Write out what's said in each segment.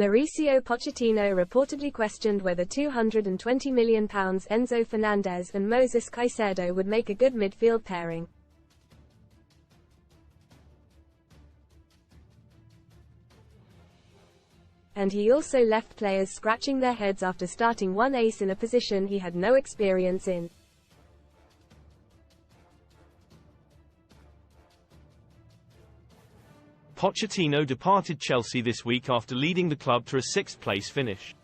Mauricio Pochettino reportedly questioned whether £220 million Enzo Fernandez and Moses Caicedo would make a good midfield pairing. And he also left players scratching their heads after starting one ace in a position he had no experience in. Pochettino departed Chelsea this week after leading the club to a sixth-place finish.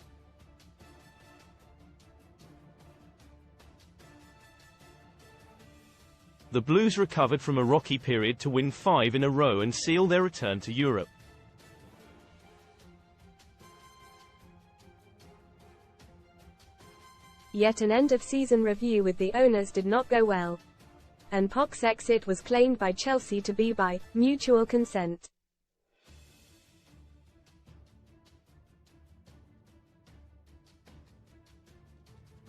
The Blues recovered from a rocky period to win 5 in a row and seal their return to Europe. Yet an end-of-season review with the owners did not go well, and Poch's exit was claimed by Chelsea to be by mutual consent.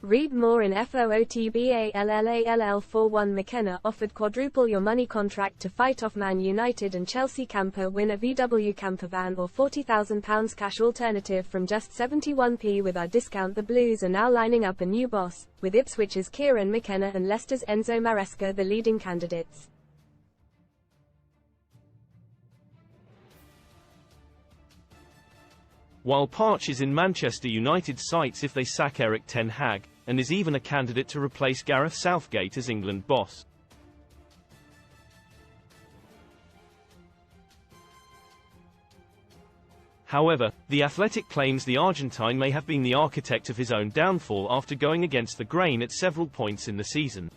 Read more in FOOTBALLALL41. McKenna offered quadruple your money contract to fight off Man United and Chelsea camper win a VW camper van or £40,000 cash alternative from just 71p with our discount. The Blues are now lining up a new boss, with Ipswich's Kieran McKenna and Leicester's Enzo Maresca the leading candidates. While Poch is in Manchester United's sights if they sack Erik ten Hag, and is even a candidate to replace Gareth Southgate as England boss. However, The Athletic claims the Argentine may have been the architect of his own downfall after going against the grain at several points in the season.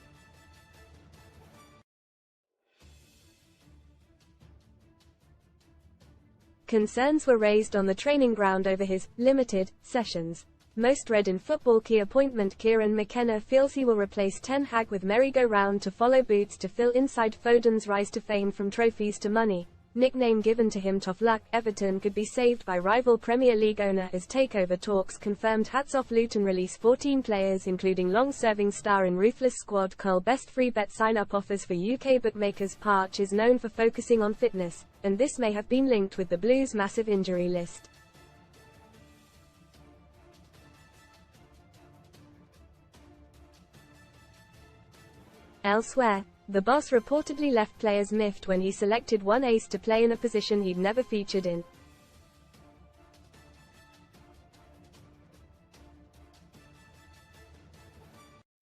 Concerns were raised on the training ground over his limited sessions. Most read in Football key appointment Kieran McKenna feels he will replace Ten Hag with merry-go-round to follow boots to fill inside Foden's rise to fame from trophies to money. Nickname given to him Tough Luck. Everton could be saved by rival Premier League owner as takeover talks confirmed. Hats off. Luton release 14 players including long-serving star and ruthless squad Cull. Best free bet sign-up offers for UK bookmakers. Poch is known for focusing on fitness, and this may have been linked with the Blues' massive injury list. Elsewhere, the boss reportedly left players miffed when he selected one ace to play in a position he'd never featured in.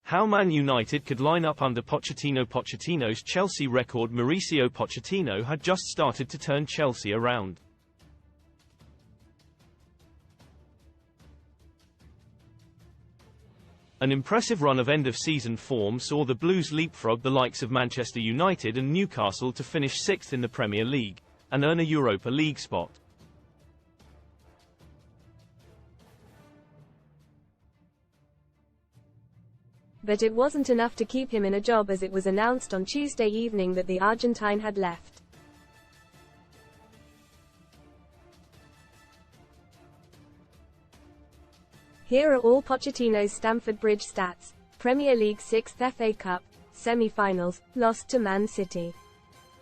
How Man United could line up under Pochettino. Pochettino's Chelsea record. Mauricio Pochettino had just started to turn Chelsea around. An impressive run of end-of-season form saw the Blues leapfrog the likes of Manchester United and Newcastle to finish 6th in the Premier League, and earn a Europa League spot. But it wasn't enough to keep him in a job as it was announced on Tuesday evening that the Argentine had left. Here are all Pochettino's Stamford Bridge stats. Premier League 6th, FA Cup, semi-finals, lost to Man City.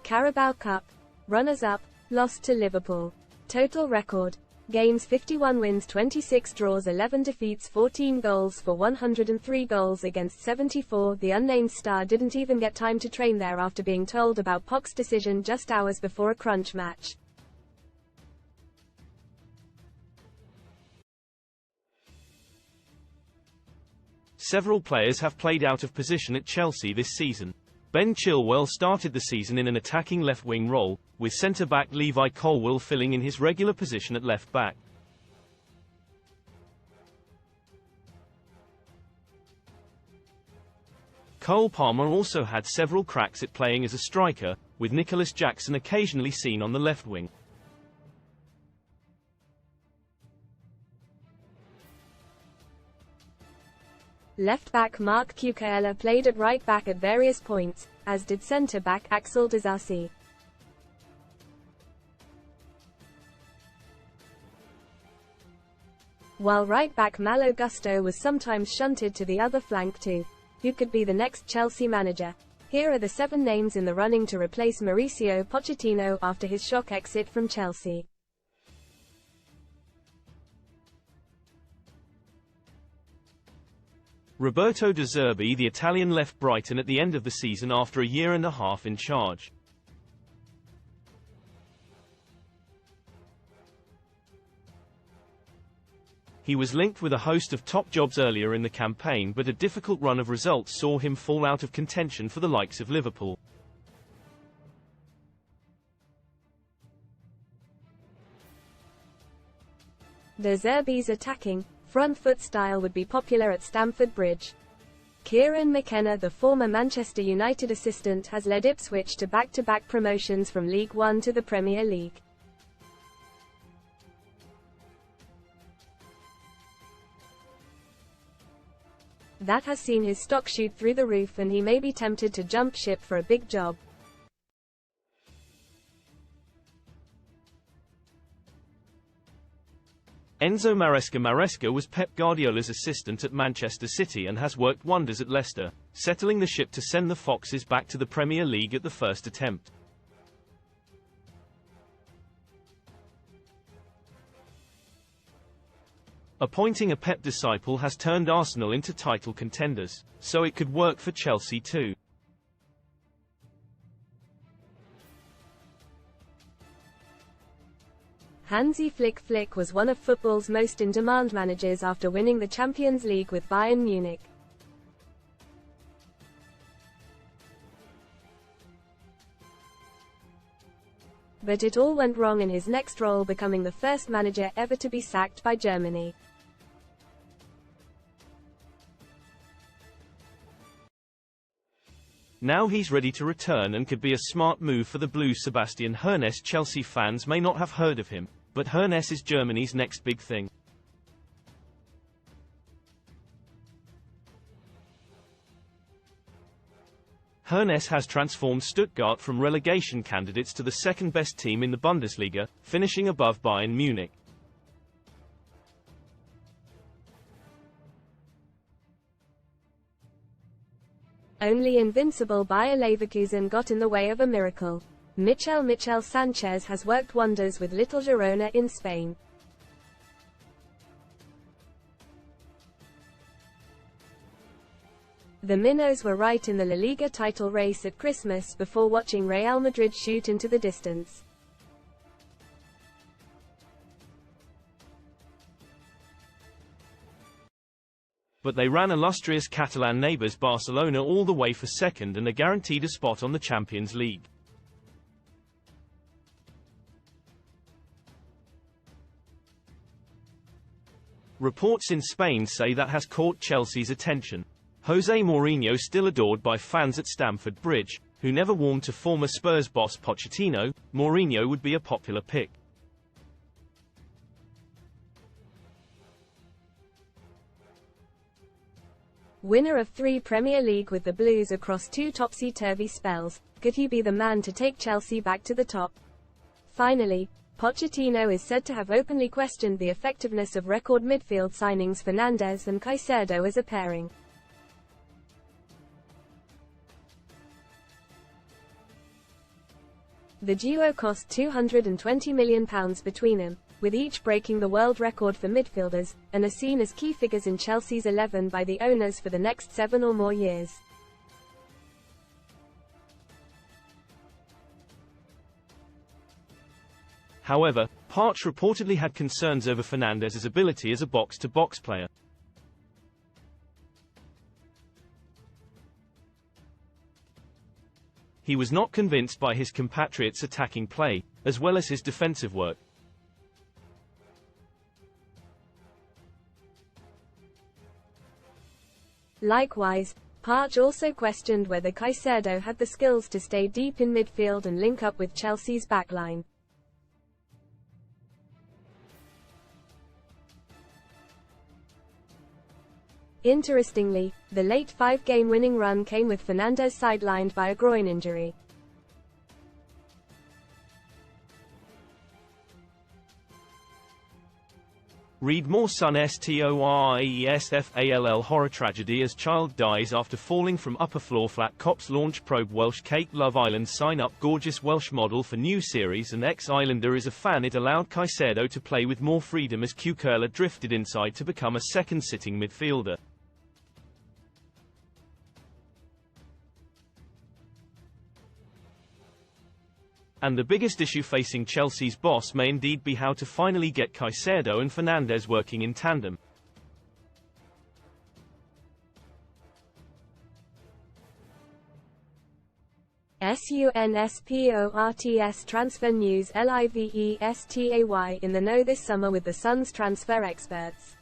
Carabao Cup, runners-up, lost to Liverpool. Total record, games 51 wins 26 draws 11 defeats 14 goals for 103 goals against 74. The unnamed star didn't even get time to train there after being told about Poch's decision just hours before a crunch match. Several players have played out of position at Chelsea this season. Ben Chilwell started the season in an attacking left-wing role, with centre-back Levi Colwill filling in his regular position at left-back. Cole Palmer also had several cracks at playing as a striker, with Nicholas Jackson occasionally seen on the left wing. Left-back Marc Cucurella played at right-back at various points, as did centre-back Axel Disasi. While right-back Malo Gusto was sometimes shunted to the other flank too. Who could be the next Chelsea manager? Here are the 7 names in the running to replace Mauricio Pochettino after his shock exit from Chelsea. Roberto De Zerbi, the Italian, left Brighton at the end of the season after a year and a half in charge. He was linked with a host of top jobs earlier in the campaign, but a difficult run of results saw him fall out of contention for the likes of Liverpool. De Zerbi's attacking, front-foot style would be popular at Stamford Bridge. Kieran McKenna, the former Manchester United assistant, has led Ipswich to back-to-back promotions from League One to the Premier League. That has seen his stock shoot through the roof, and he may be tempted to jump ship for a big job. Enzo Maresca was Pep Guardiola's assistant at Manchester City and has worked wonders at Leicester, settling the ship to send the Foxes back to the Premier League at the first attempt. Appointing a Pep disciple has turned Arsenal into title contenders, so it could work for Chelsea too. Hansi Flick was one of football's most in-demand managers after winning the Champions League with Bayern Munich. But it all went wrong in his next role, becoming the first manager ever to be sacked by Germany. Now he's ready to return and could be a smart move for the Blues. Sebastian Hoeneß. Chelsea fans may not have heard of him, but Hoeneß is Germany's next big thing. Hoeneß has transformed Stuttgart from relegation candidates to the second-best team in the Bundesliga, finishing above Bayern Munich. Only invincible Bayer Leverkusen got in the way of a miracle. Michel Sanchez has worked wonders with Little Girona in Spain. The Minnows were right in the La Liga title race at Christmas before watching Real Madrid shoot into the distance. But they ran illustrious Catalan neighbours Barcelona all the way for second and are guaranteed a spot on the Champions League. Reports in Spain say that has caught Chelsea's attention. Jose Mourinho, still adored by fans at Stamford Bridge, who never warmed to former Spurs boss Pochettino, Mourinho would be a popular pick. Winner of 3 Premier League with the Blues across 2 topsy-turvy spells, could he be the man to take Chelsea back to the top? Finally, Pochettino is said to have openly questioned the effectiveness of record midfield signings Fernandes and Caicedo as a pairing. The duo cost £220 million between them, with each breaking the world record for midfielders, and are seen as key figures in Chelsea's 11 by the owners for the next 7 or more years. However, Poch reportedly had concerns over Fernandes's ability as a box-to-box player. He was not convinced by his compatriot's attacking play, as well as his defensive work. Likewise, Poch also questioned whether Caicedo had the skills to stay deep in midfield and link up with Chelsea's backline. Interestingly, the late 5-game winning run came with Fernandes sidelined by a groin injury. Read more. Son T.S.F. horror tragedy as child dies after falling from upper floor. Flat cops launch probe. Welsh cake. Love Island sign up gorgeous Welsh model for new series. And ex-Islander is a fan. It allowed Caicedo to play with more freedom as Cucurella drifted inside to become a second sitting midfielder. And the biggest issue facing Chelsea's boss may indeed be how to finally get Caicedo and Fernandes working in tandem. SUNSPORTS Transfer News. LIVESTAY in the know this summer with the Suns transfer experts.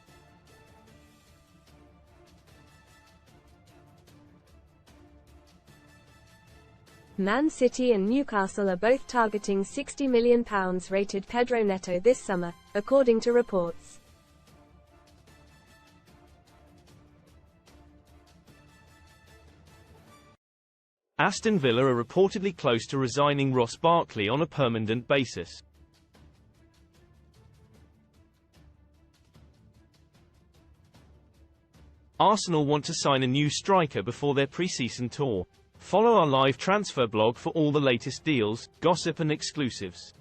Man City and Newcastle are both targeting £60 million rated Pedro Neto this summer, according to reports. Aston Villa are reportedly close to resigning Ross Barkley on a permanent basis. Arsenal want to sign a new striker before their pre-season tour. Follow our live transfer blog for all the latest deals, gossip and exclusives.